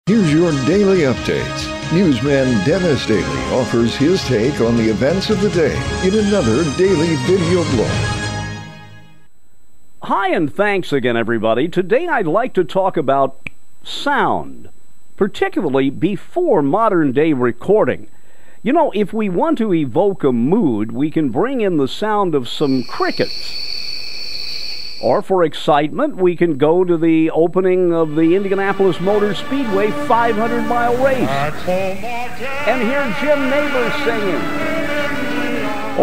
Here's your daily updates. Newsman Dennis Daily offers his take on the events of the day in another daily video blog. Hi, and thanks again, everybody. Today I'd like to talk about sound, particularly before modern-day recording. You know, if we want to evoke a mood, we can bring in the sound of some crickets. Or for excitement, we can go to the opening of the Indianapolis Motor Speedway 500-mile race and hear Jim Neighbors singing.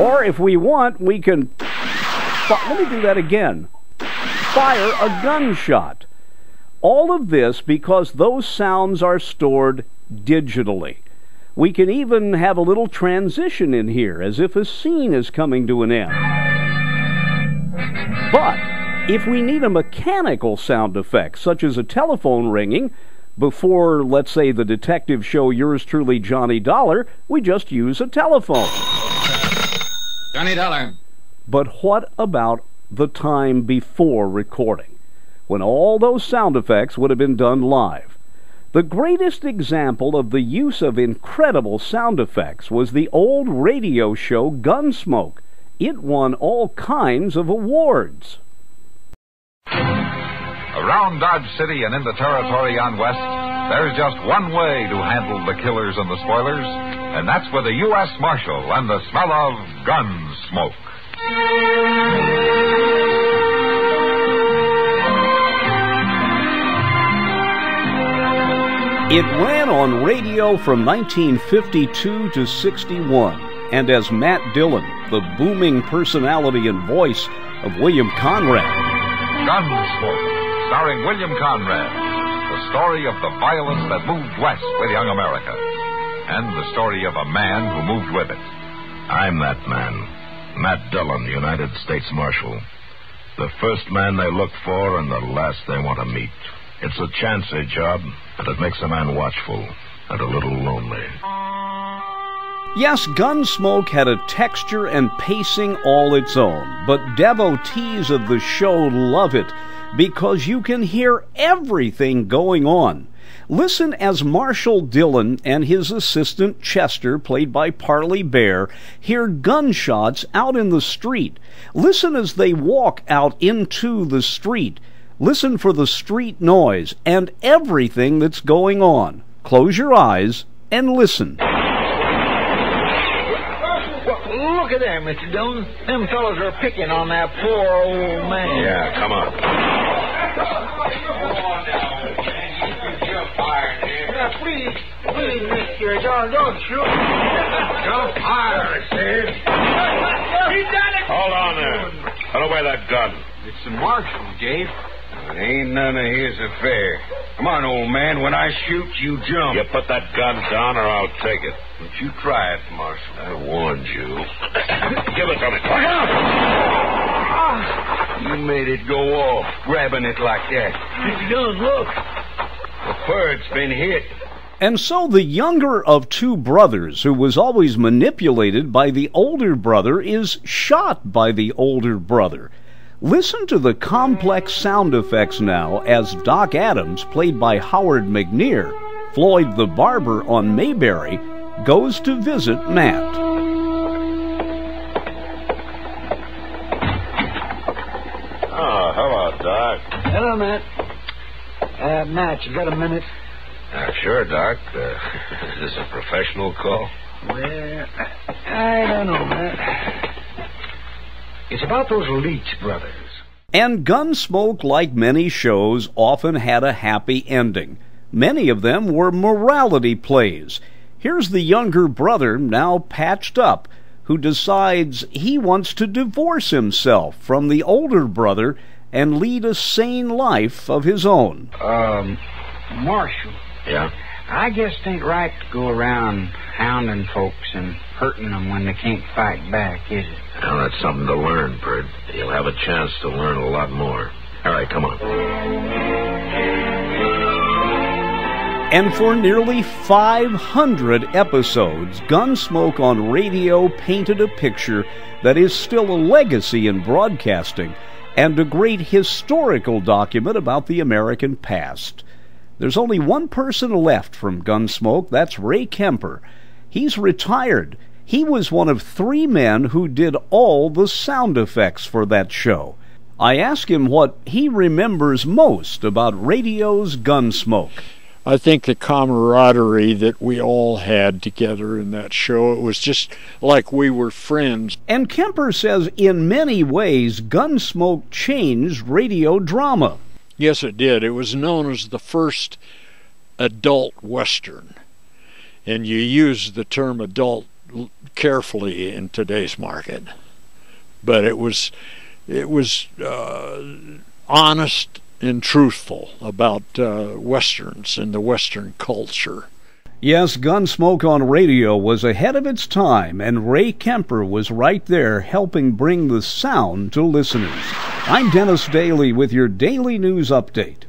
Or if we want, we can, let me do that again, fire a gunshot. All of this because those sounds are stored digitally. We can even have a little transition in here, as if a scene is coming to an end. But if we need a mechanical sound effect, such as a telephone ringing, before, let's say, the detective show Yours Truly, Johnny Dollar, we just use a telephone. Johnny Dollar. But what about the time before recording, when all those sound effects would have been done live? The greatest example of the use of incredible sound effects was the old radio show Gunsmoke. It won all kinds of awards. Around Dodge City and in the territory on West, there's just one way to handle the killers and the spoilers, and that's with a U.S. Marshal and the smell of gun smoke. It ran on radio from 1952 to 61, and as Matt Dillon, the booming personality and voice of William Conrad. Gunsmoke, starring William Conrad, the story of the violence that moved west with young America, and the story of a man who moved with it. I'm that man, Matt Dillon, United States Marshal. The first man they look for and the last they want to meet. It's a chancy job, and it makes a man watchful and a little lonely. Yes, Gunsmoke had a texture and pacing all its own, but devotees of the show love it because you can hear everything going on. Listen as Marshal Dillon and his assistant Chester, played by Parley Bear, hear gunshots out in the street. Listen as they walk out into the street. Listen for the street noise and everything that's going on. Close your eyes and listen. Look at them, Mr. Dillon. Them fellas are picking on that poor old man. Yeah, come on. Please, Mr. Don't shoot. Jump higher, I say. He done it! Hold on there. Put away that gun. It's the Marshal, Dave. It ain't none of his affair. Come on, old man. When I shoot, you jump. You put that gun down or I'll take it. Don't you try it, Marshal. I warned you. Give it to me. Look out! You made it go off, grabbing it like that. Mr. Dillon, look. The bird's been hit. And so the younger of two brothers, who was always manipulated by the older brother, is shot by the older brother. Listen to the complex sound effects now as Doc Adams, played by Howard McNear, Floyd the Barber on Mayberry, goes to visit Matt. Oh, hello, Doc. Hello, Matt. Matt, you got a minute? Sure, Doc. Is this a professional call? Well, I don't know, Matt. It's about those Leach brothers. And Gunsmoke, like many shows, often had a happy ending. Many of them were morality plays. Here's the younger brother, now patched up, who decides he wants to divorce himself from the older brother and lead a sane life of his own. Marshal. Yeah? I guess it ain't right to go around hounding folks and hurting them when they can't fight back, is it? Well, that's something to learn, Bert. You'll have a chance to learn a lot more. All right, come on. And for nearly 500 episodes, Gunsmoke on radio painted a picture that is still a legacy in broadcasting and a great historical document about the American past. There's only one person left from Gunsmoke. That's Ray Kemper. He's retired. He was one of 3 men who did all the sound effects for that show. I asked him what he remembers most about radio's Gunsmoke. I think the camaraderie that we all had together in that show, it was just like we were friends. And Kemper says in many ways Gunsmoke changed radio drama. Yes, it did. It was known as the first adult Western. And you use the term adult carefully in today's market. But it was honest and truthful about Westerns and the Western culture. Yes, Gunsmoke on radio was ahead of its time, and Ray Kemper was right there helping bring the sound to listeners. I'm Dennis Daly with your Daily News Update.